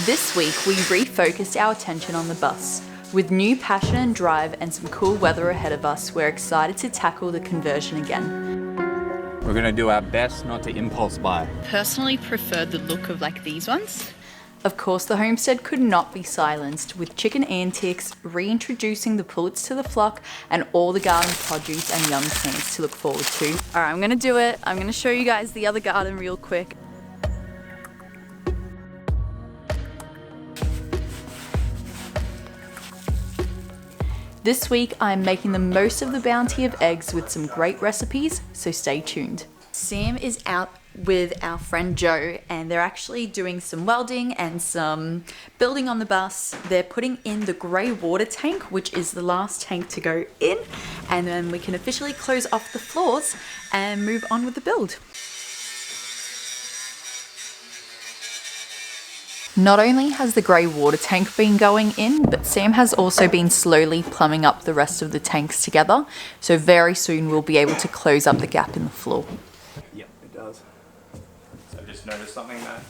This week we refocused our attention on the bus. With new passion and drive and some cool weather ahead of us, we're excited to tackle the conversion again. We're going to do our best not to impulse buy. Personally prefer the look of these ones. Of course, the homestead could not be silenced, with chicken antics, reintroducing the pullets to the flock, and all the garden produce and young plants to look forward to. All right, I'm gonna do it. I'm gonna show you guys the other garden real quick. This week, I'm making the most of the bounty of eggs with some great recipes, so stay tuned. Sam is out with our friend Joe, and they're actually doing some welding and some building on the bus. They're putting in the grey water tank, which is the last tank to go in, and then we can officially close off the floors and move on with the build. Not only has the grey water tank been going in, but Sam has also been slowly plumbing up the rest of the tanks together, so very soon we'll be able to close up the gap in the floor. Yep, it does. So I just noticed something that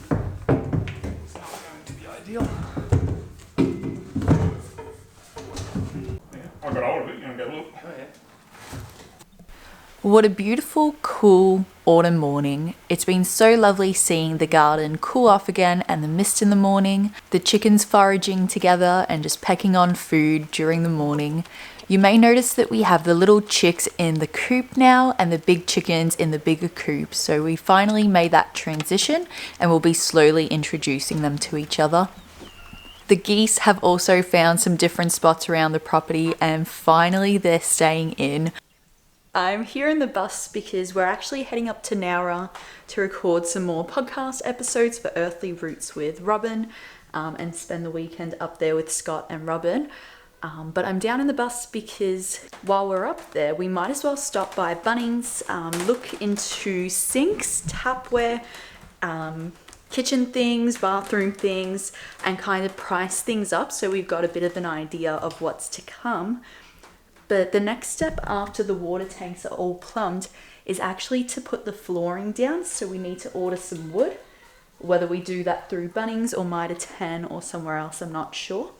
it's not going to be ideal. Yeah, I got hold of it, you know, go look. Oh yeah. What a beautiful, cool autumn morning. It's been so lovely seeing the garden cool off again and the mist in the morning, the chickens foraging together and just pecking on food during the morning. You may notice that we have the little chicks in the coop now and the big chickens in the bigger coop. So we finally made that transition and we'll be slowly introducing them to each other. The geese have also found some different spots around the property and finally they're staying in. I'm here in the bus because we're actually heading up to Nowra to record some more podcast episodes for Earthly Roots with Robin and spend the weekend up there with Scott and Robin. But I'm down in the bus because while we're up there, we might as well stop by Bunnings, look into sinks, tapware, kitchen things, bathroom things, and kind of price things up so we've got a bit of an idea of what's to come. But the next step after the water tanks are all plumbed is actually to put the flooring down. So we need to order some wood, whether we do that through Bunnings or Mitre 10 or somewhere else, I'm not sure.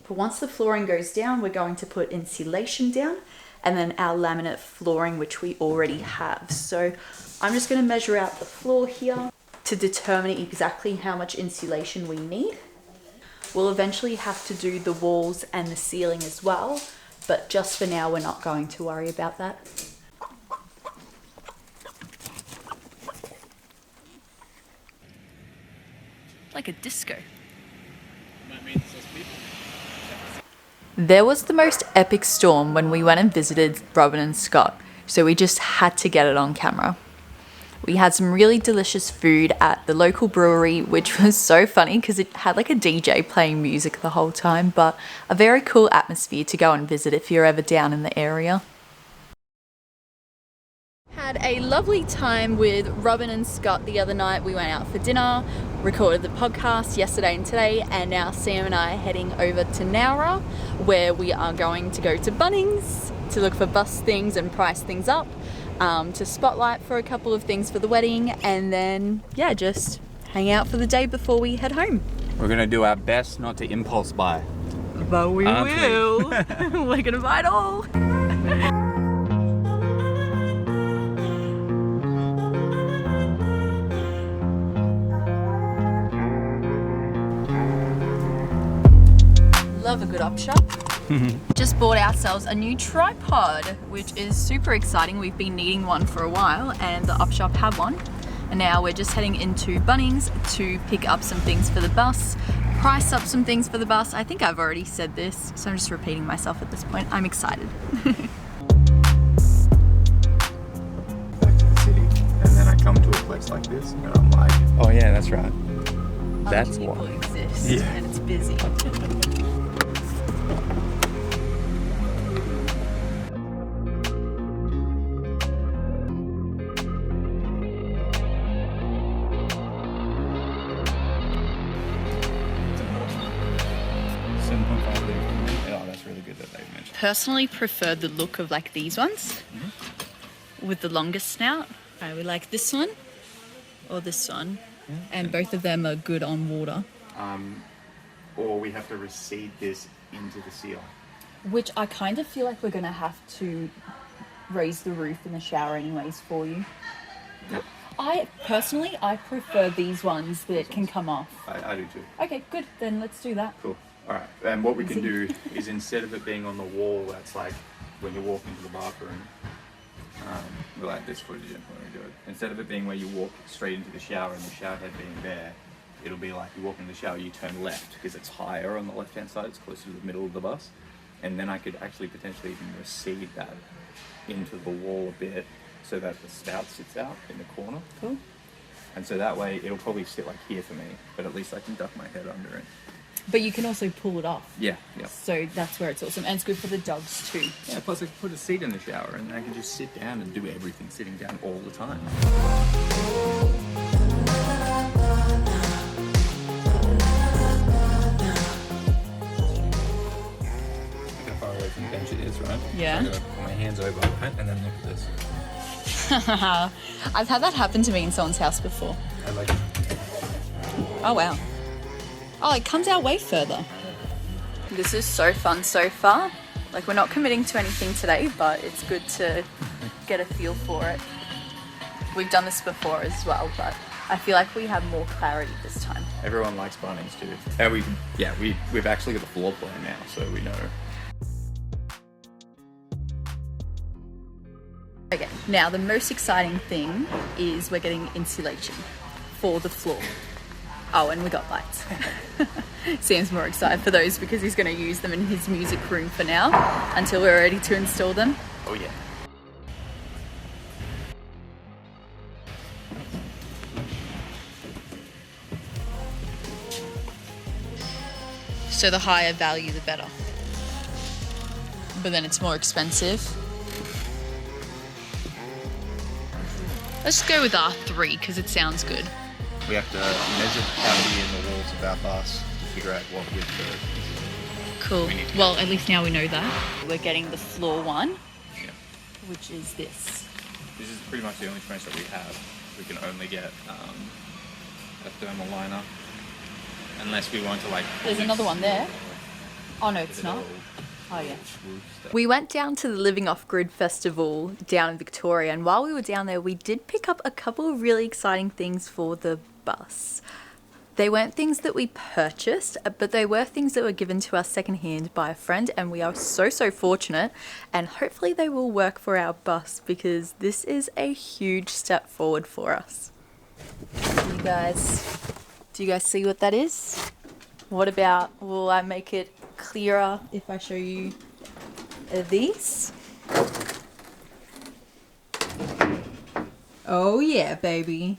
But once the flooring goes down, we're going to put insulation down and then our laminate flooring, which we already have. So I'm just going to measure out the floor here to determine exactly how much insulation we need. We'll eventually have to do the walls and the ceiling as well. But just for now, we're not going to worry about that. Like a disco. There was the most epic storm when we went and visited Robin and Scott, so we just had to get it on camera. We had some really delicious food at the local brewery, which was so funny because it had like a DJ playing music the whole time, but a very cool atmosphere to go and visit if you're ever down in the area. Had a lovely time with Robin and Scott the other night. We went out for dinner, recorded the podcast yesterday and today, and now Sam and I are heading over to Nowra, where we are going to go to Bunnings to look for bus things and price things up. To spotlight for a couple of things for the wedding, and then yeah, just hang out for the day before we head home. We're going to do our best not to impulse buy. But we will. We're gonna buy it all. Love a good op shop. Just bought ourselves a new tripod, which is super exciting. We've been needing one for a while and the op shop had one. And now we're just heading into Bunnings to pick up some things for the bus, price up some things for the bus. I think I've already said this, so I'm just repeating myself at this point. I'm excited. Back to the city, and then I come to a place like this, and I'm like, oh yeah, that's right. That's Other people why. exist, Yeah. and it's busy. Oh, that's really good that they've mentioned. Personally prefer the look of these ones with the longest snout. We like this one or this one, and both of them are good on water. or we have to reseed this into the ceiling. Which I kind of feel like we're going to have to raise the roof in the shower anyways for you. Yep. I prefer these ones that can come off. I do too. Okay, good. Then let's do that. Cool. All right. And what we can do is, instead of it being on the wall, that's like when you walk into the bathroom, we'll add this footage in when we do it. Instead of it being where you walk straight into the shower and the shower head being there, it'll be like you walk into the shower, you turn left because it's higher on the left-hand side, it's closer to the middle of the bus. And then I could actually potentially even recede that into the wall a bit so that the spout sits out in the corner. Cool. And so that way it'll probably sit like here for me, but at least I can duck my head under it. But you can also pull it off. Yeah. So that's where it's awesome. And it's good for the dogs too. Yeah, plus I can put a seat in the shower and I can just sit down and do everything sitting down all the time. From the bench it is, right? Yeah. So I'm gonna put my hands over, right? And then look at this. I've had that happen to me in someone's house before. I like it. Oh wow. Oh, it comes out way further. This is so fun so far. Like, we're not committing to anything today, but it's good to get a feel for it. We've done this before as well, but I feel like we have more clarity this time. Everyone likes Bunnings too. We've actually got the floor plan now, so we know. Okay, now the most exciting thing is we're getting insulation for the floor. Oh, and we got lights. Sam's more excited for those because he's going to use them in his music room for now until we're ready to install them. Oh yeah. So the higher value, the better. But then it's more expensive. Let's go with R3 because it sounds good. We have to measure the cavity in the walls of our bus to figure out what width the... Cool. Well, at least now we know that. We're getting the floor one, which is this. This is pretty much the only trench that we have. We can only get a thermal liner, unless we want to like... There's another one there. Oh no, it's not. Oh yeah. We went down to the Living Off-Grid Festival down in Victoria, and while we were down there we did pick up a couple of really exciting things for the bus. They weren't things that we purchased, but they were things that were given to us secondhand by a friend, and we are so fortunate, and hopefully they will work for our bus because this is a huge step forward for us. Do you guys see what that is? What about, will I make it clearer if I show you these? Oh yeah, baby.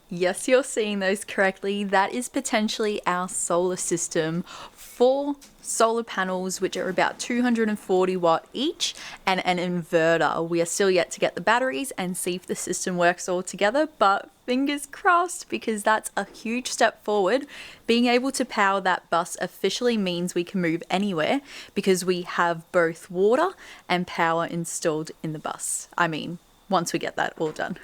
Yes, you're seeing those correctly. That is potentially our solar system. 4 solar panels, which are about 240 watt each, and an inverter. We are still yet to get the batteries and see if the system works all together, but fingers crossed, because that's a huge step forward. Being able to power that bus officially means we can move anywhere because we have both water and power installed in the bus. I mean, once we get that all done.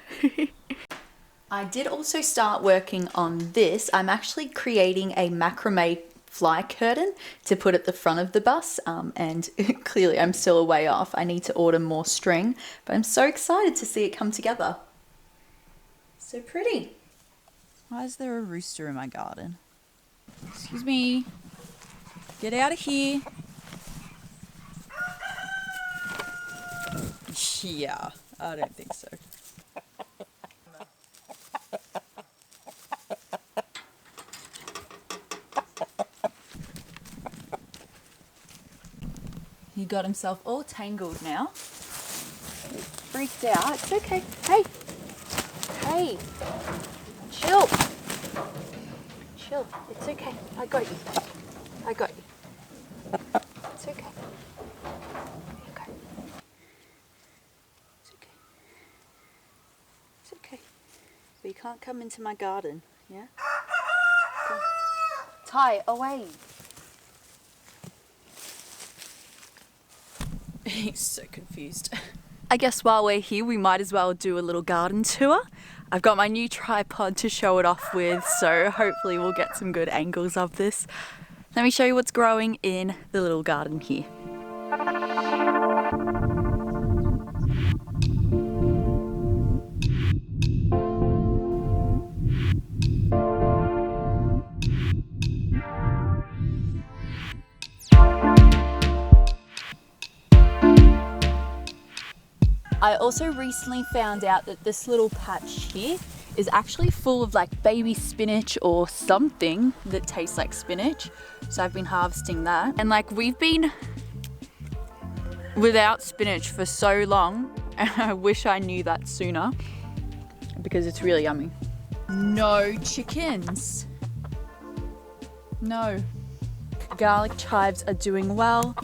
I did also start working on this. I'm actually creating a macrame fly curtain to put at the front of the bus, and clearly I'm still a way off. I need to order more string, but I'm so excited to see it come together. So pretty. Why is there a rooster in my garden? Excuse me. Get out of here. Yeah, I don't think so. He got himself all tangled now. He's freaked out. It's okay. Hey. Hey. Chill. Chill. It's okay. I got you. I got you. It's okay. Okay. It's okay. It's okay. But you can't come into my garden, yeah? Come. Ty, away. He's so confused. I guess while we're here, we might as well do a little garden tour. I've got my new tripod to show it off with, so hopefully we'll get some good angles of this. Let me show you what's growing in the little garden here. I also recently found out that this little patch here is actually full of like baby spinach or something that tastes like spinach. So I've been harvesting that. And like we've been without spinach for so long, and I wish I knew that sooner because it's really yummy. No chickens. No. Garlic chives are doing well.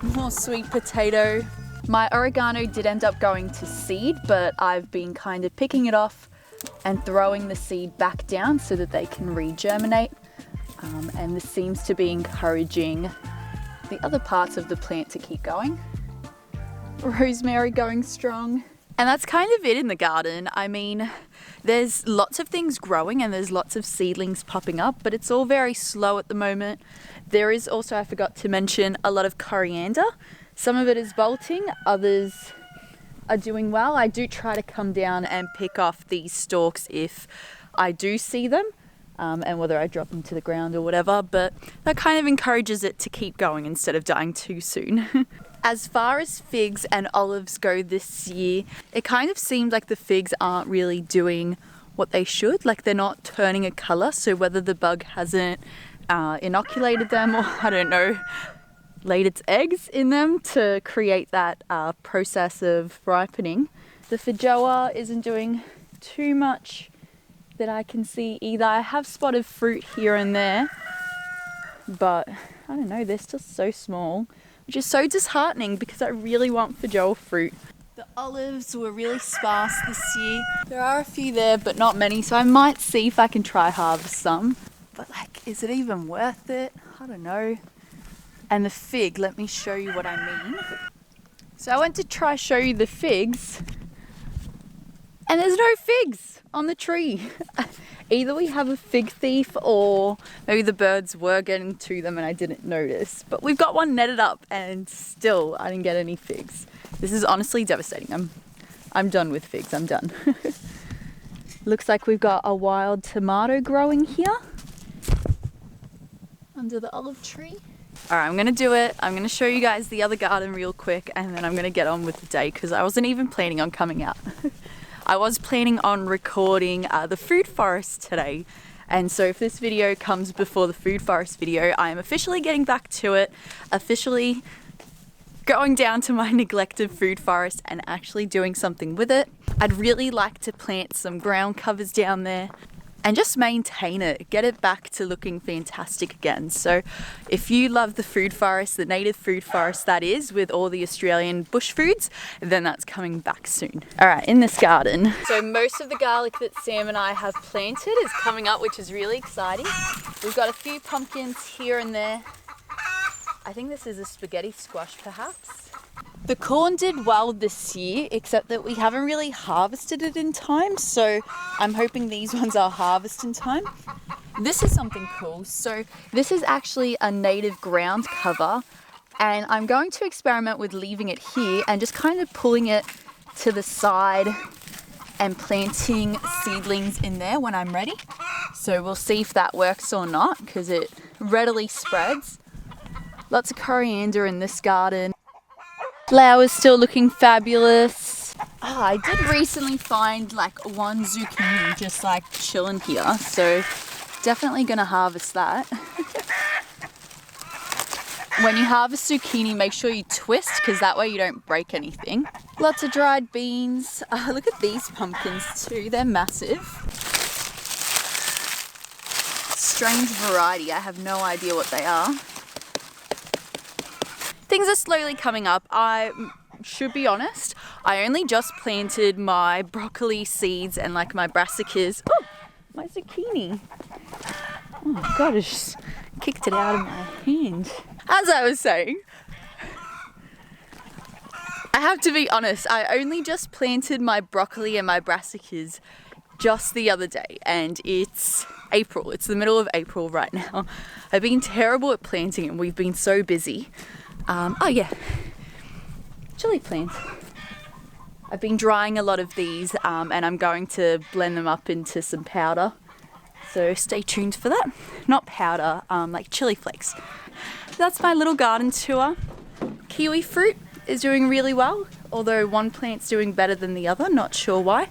More sweet potato. My oregano did end up going to seed, but I've been kind of picking it off and throwing the seed back down so that they can re-germinate. And this seems to be encouraging the other parts of the plant to keep going. Rosemary going strong. And that's kind of it in the garden. I mean, there's lots of things growing and there's lots of seedlings popping up, but it's all very slow at the moment. There is also, I forgot to mention, a lot of coriander. Some of it is bolting, others are doing well. I do try to come down and pick off these stalks if I do see them, and whether I drop them to the ground or whatever, but that kind of encourages it to keep going instead of dying too soon. As far as figs and olives go this year, it kind of seems like the figs aren't really doing what they should, like they're not turning a colour, so whether the bug hasn't inoculated them or I don't know, laid its eggs in them to create that process of ripening. The feijoa isn't doing too much that I can see either. I have spotted fruit here and there, but I don't know, they're still so small, which is so disheartening because I really want feijoa fruit. The olives were really sparse this year. There are a few there, but not many, so I might see if I can try harvest some. But like, is it even worth it? I don't know. And the fig, let me show you what I mean. So I went to try show you the figs, and there's no figs on the tree. Either we have a fig thief or maybe the birds were getting to them and I didn't notice. But we've got one netted up and still I didn't get any figs. This is honestly devastating. I'm done with figs, I'm done. Looks like we've got a wild tomato growing here under the olive tree. Alright, I'm gonna do it. I'm gonna show you guys the other garden real quick and then I'm gonna get on with the day because I wasn't even planning on coming out. I was planning on recording the food forest today, and so if this video comes before the food forest video, I am officially getting back to it, officially going down to my neglected food forest and actually doing something with it. I'd really like to plant some ground covers down there and just maintain it, get it back to looking fantastic again. So if you love the food forest, the native food forest that is, with all the Australian bush foods, then that's coming back soon. All right, in this garden. So most of the garlic that Sam and I have planted is coming up, which is really exciting. We've got a few pumpkins here and there. I think this is a spaghetti squash perhaps. The corn did well this year, except that we haven't really harvested it in time, so I'm hoping these ones are harvested in time. This is something cool. So this is actually a native ground cover, and I'm going to experiment with leaving it here and just kind of pulling it to the side and planting seedlings in there when I'm ready. So we'll see if that works or not, because it readily spreads. Lots of coriander in this garden. Flowers still looking fabulous. Oh, I did recently find like one zucchini just like chilling here, so definitely gonna harvest that. When you harvest zucchini, make sure you twist because that way you don't break anything. Lots of dried beans. Look at these pumpkins too, they're massive. Strange variety, I have no idea what they are. Things are slowly coming up. I should be honest, I only just planted my broccoli seeds and like my brassicas. Oh, my zucchini. Oh my god, I just kicked it out of my hand. As I was saying, I have to be honest, I only just planted my broccoli and my brassicas just the other day, and it's April. It's the middle of April right now. I've been terrible at planting and we've been so busy. Oh yeah, chili plants. I've been drying a lot of these and I'm going to blend them up into some powder. So stay tuned for that. Not powder, like chili flakes. That's my little garden tour. Kiwi fruit is doing really well, although one plant's doing better than the other, not sure why.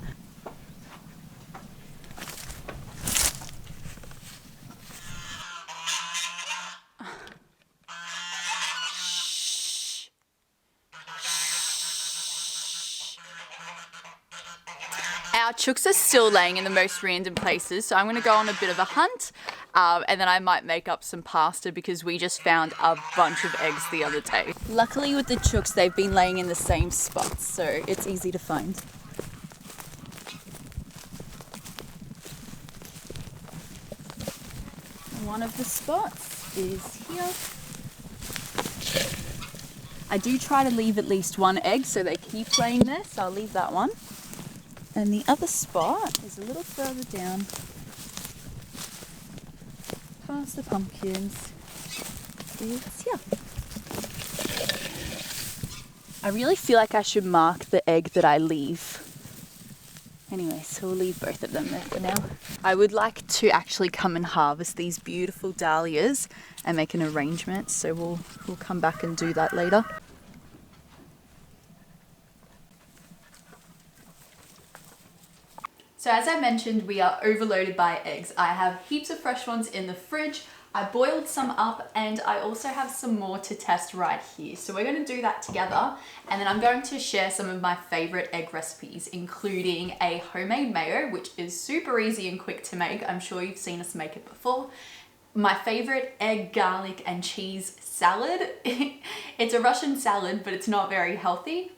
Our chooks are still laying in the most random places, so I'm going to go on a bit of a hunt and then I might make up some pasta because we just found a bunch of eggs the other day. Luckily with the chooks, they've been laying in the same spots, so it's easy to find. One of the spots is here. I do try to leave at least one egg so they keep laying there, so I'll leave that one. And the other spot is a little further down, past the pumpkins. It's here. I really feel like I should mark the egg that I leave. Anyway, so we'll leave both of them there for now. I would like to actually come and harvest these beautiful dahlias and make an arrangement, so we'll come back and do that later. So as I mentioned, we are overloaded by eggs. I have heaps of fresh ones in the fridge. I boiled some up and I also have some more to test right here. So we're going to do that together, and then I'm going to share some of my favorite egg recipes, including a homemade mayo, which is super easy and quick to make. I'm sure you've seen us make it before. My favorite egg, garlic and cheese salad. It's a Russian salad, but it's not very healthy.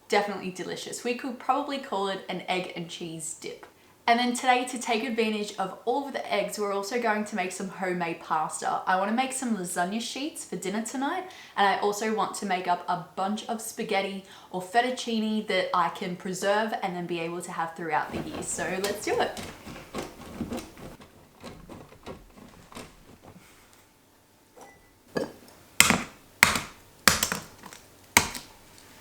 Definitely delicious. We could probably call it an egg and cheese dip. And then today, to take advantage of all of the eggs, we're also going to make some homemade pasta. I want to make some lasagna sheets for dinner tonight, and I also want to make up a bunch of spaghetti or fettuccine that I can preserve and then be able to have throughout the year. So let's do it.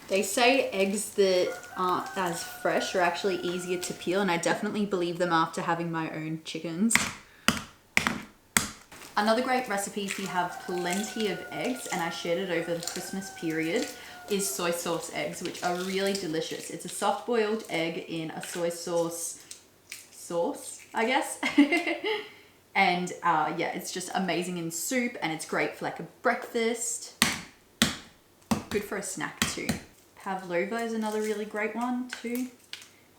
They say eggs that aren't as fresh are actually easier to peel, and I definitely believe them after having my own chickens. Another great recipe if you have plenty of eggs, and I shared it over the Christmas period, is soy sauce eggs, which are really delicious. It's a soft boiled egg in a soy sauce, I guess. And yeah, it's just amazing in soup, and it's great for like a breakfast. Good for a snack too. Pavlova is another really great one too.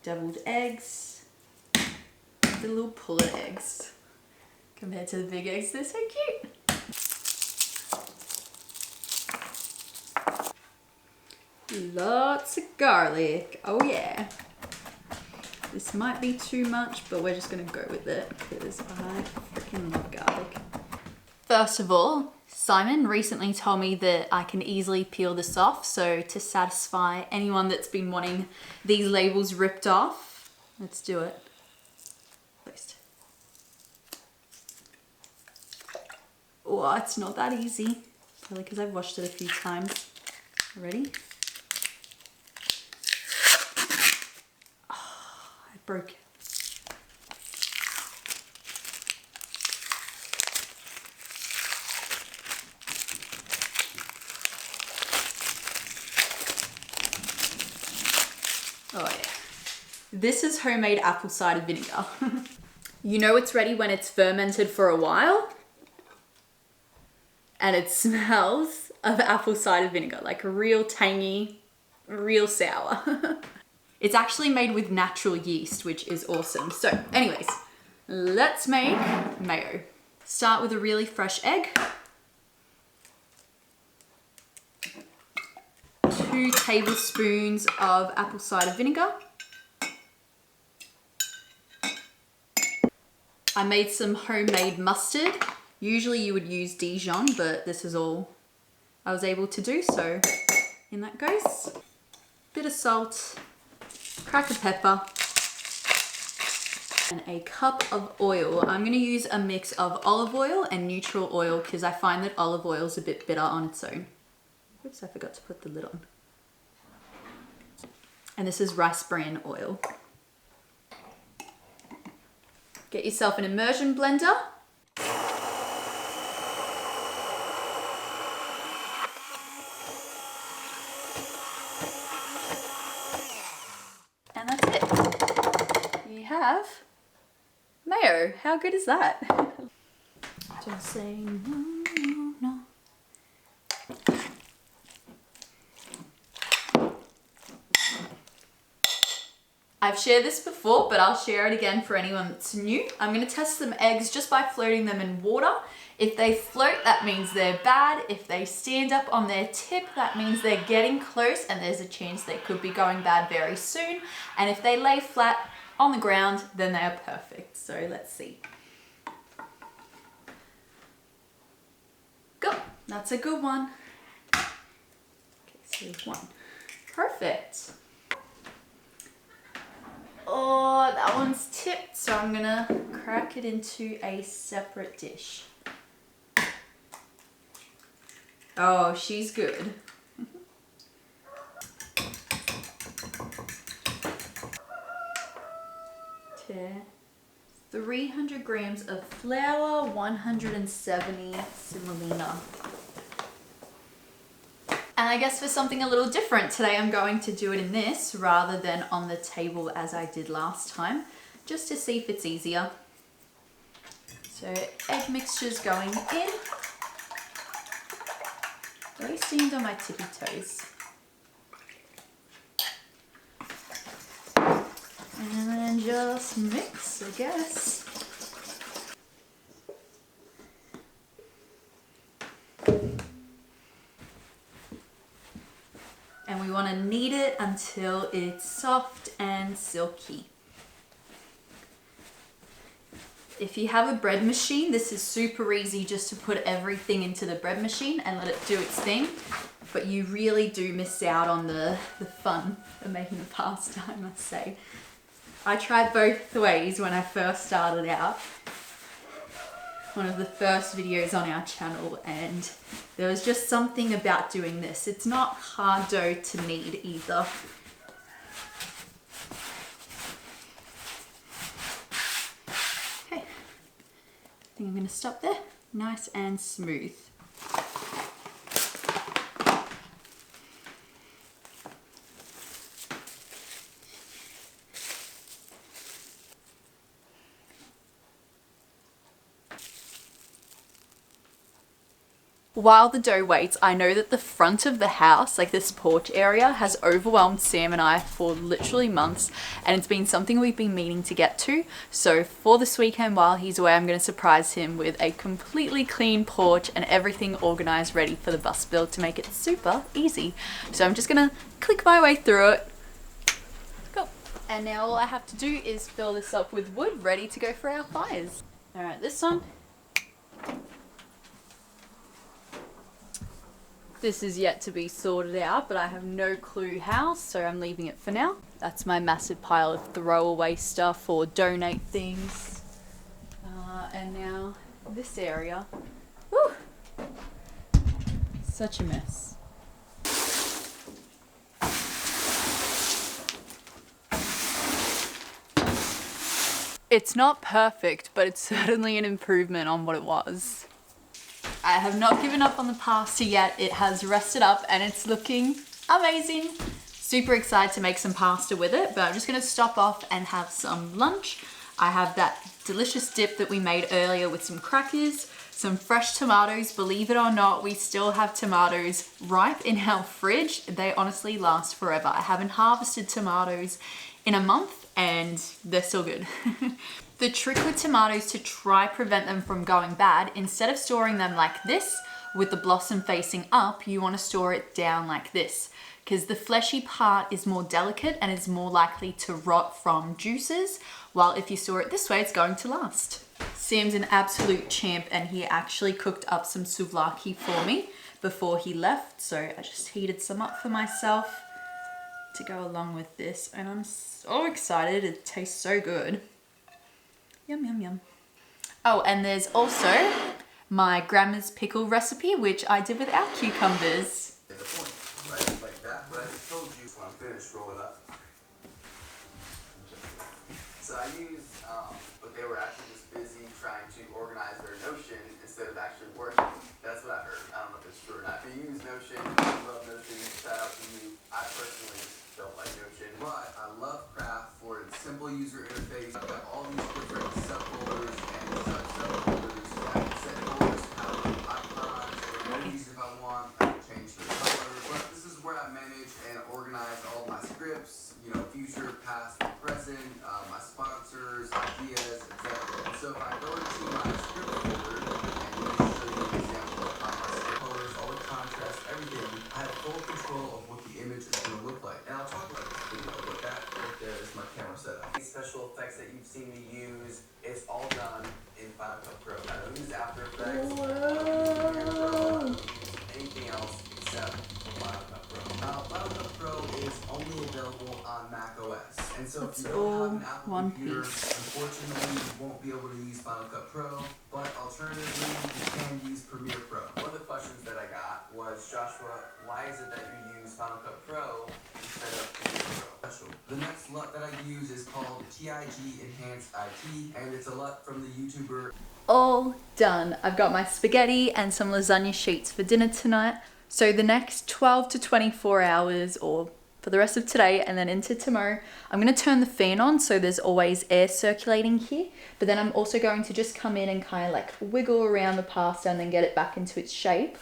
Deviled eggs. The little pullet eggs. Compared to the big eggs, they're so cute. Lots of garlic. Oh yeah. This might be too much, but we're just gonna go with it because I freaking love garlic. First of all, Simon recently told me that I can easily peel this off, so to satisfy anyone that's been wanting these labels ripped off, let's do it. First. Oh, it's not that easy. Probably because I've washed it a few times. Ready? Oh, I broke it. Oh yeah. This is homemade apple cider vinegar. You know it's ready when it's fermented for a while and it smells of apple cider vinegar, like real tangy, real sour. It's actually made with natural yeast, which is awesome. So anyways, let's make mayo. Start with a really fresh egg. 2 tablespoons of apple cider vinegar. I made some homemade mustard. Usually you would use Dijon, but this is all I was able to do, so in that goes. Bit of salt, crack of pepper. And a cup of oil. I'm gonna use a mix of olive oil and neutral oil because I find that olive oil is a bit bitter on its own. Oops, I forgot to put the lid on. And this is rice bran oil. Get yourself an immersion blender. And that's it. You have mayo. How good is that? Just say no, no, no. I've shared this before, but I'll share it again for anyone that's new. I'm gonna test some eggs just by floating them in water. If they float, that means they're bad. If they stand up on their tip, that means they're getting close and there's a chance they could be going bad very soon. And if they lay flat on the ground, then they are perfect. So let's see. Go, that's a good one. Okay, so one. Perfect. Oh, that one's tipped, so I'm gonna crack it into a separate dish. Oh, she's good. Okay. 300 grams of flour, 170 semolina. And I guess for something a little different, today I'm going to do it in this rather than on the table as I did last time, just to see if it's easier. So egg mixture's going in. Very stand on my tippy toes. And then just mix, I guess. And we want to knead it until it's soft and silky. If you have a bread machine, this is super easy just to put everything into the bread machine and let it do its thing. But you really do miss out on the fun of making the pasta, I must say. I tried both ways when I first started out. One of the first videos on our channel, and there was just something about doing this. It's not hard dough to knead either. Okay, I think I'm going to stop there. Nice and smooth. While the dough waits, I know that the front of the house, like this porch area, has overwhelmed Sam and I for literally months, and it's been something we've been meaning to get to. So for this weekend while he's away, I'm going to surprise him with a completely clean porch and everything organized ready for the bus build to make it super easy. So I'm just going to click my way through it. Go. And now all I have to do is fill this up with wood ready to go for our fires. All right, this one. This is yet to be sorted out, but I have no clue how, so I'm leaving it for now. That's my massive pile of throwaway stuff or donate things. And now this area. Woo! Such a mess. It's not perfect, but it's certainly an improvement on what it was. I have not given up on the pasta yet. It has rested up and it's looking amazing. Super excited to make some pasta with it, but I'm just gonna stop off and have some lunch. I have that delicious dip that we made earlier with some crackers, some fresh tomatoes. Believe it or not, we still have tomatoes ripe in our fridge. They honestly last forever. I haven't harvested tomatoes in a month and they're still good. The trick with tomatoes to try prevent them from going bad, instead of storing them like this with the blossom facing up, you want to store it down like this, because the fleshy part is more delicate and is more likely to rot from juices, while if you store it this way, it's going to last. Sam's an absolute champ and he actually cooked up some souvlaki for me before he left, so I just heated some up for myself to go along with this, and I'm so excited. It tastes so good. Yum, yum, yum. Oh, and there's also my grandma's pickle recipe, which I did without cucumbers. The point, right? Like that, what I just told you. When I'm finished, roll it up. So I used, but they were actually just busy trying to organize their Notion instead of actually working. That's what I heard. I don't know if it's true or not. If you use Notion, I love Notion, shout out to you. I personally don't like Notion, but I love Craft for its simple user interface. I've got all these different subfolders and subfolders. I can set folders, icons, emojis if I want. I can change the color. But this is where I manage and organize all my scripts, you know, future, past, and present, my sponsors, ideas, etc. And so if I go into my script folder, and let me show you an example of my script folders, all the contrast, everything, I have full control of what the image is going to look like. And I'll talk about this video, but that right there is my camera setup. Any special effects that you've seen me use, it's all done in Final Cut Pro. I don't use After Effects, I don't use anything else except for Final Cut Pro. Now, Final Cut Pro is only available on Mac OS. And so if you don't have an Apple computer, unfortunately, you won't be able to use Final Cut Pro, but alternatively, you can use Premiere Pro. One of the questions that I got was, Joshua, why is it that you use Final Cut Pro instead of Premiere Pro? The next LUT that I use is called TIG Enhanced IT, and it's a LUT from the YouTuber. All done. I've got my spaghetti and some lasagna sheets for dinner tonight. So the next 12 to 24 hours, or for the rest of today and then into tomorrow, I'm going to turn the fan on so there's always air circulating here. But then I'm also going to just come in and kind of like wiggle around the pasta and then get it back into its shape.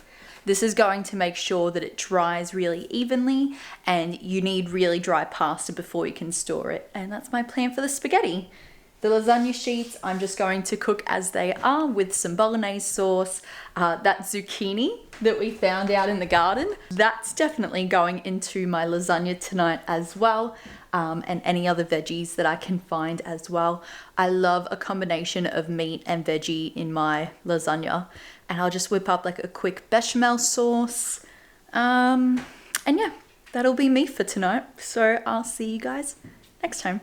This is going to make sure that it dries really evenly, and you need really dry pasta before you can store it. And that's my plan for the spaghetti. The lasagna sheets, I'm just going to cook as they are with some bolognese sauce. That zucchini that we found out in the garden, that's definitely going into my lasagna tonight as well. And any other veggies that I can find as well. I love a combination of meat and veggie in my lasagna. And I'll just whip up like a quick bechamel sauce. And yeah, that'll be me for tonight. So I'll see you guys next time.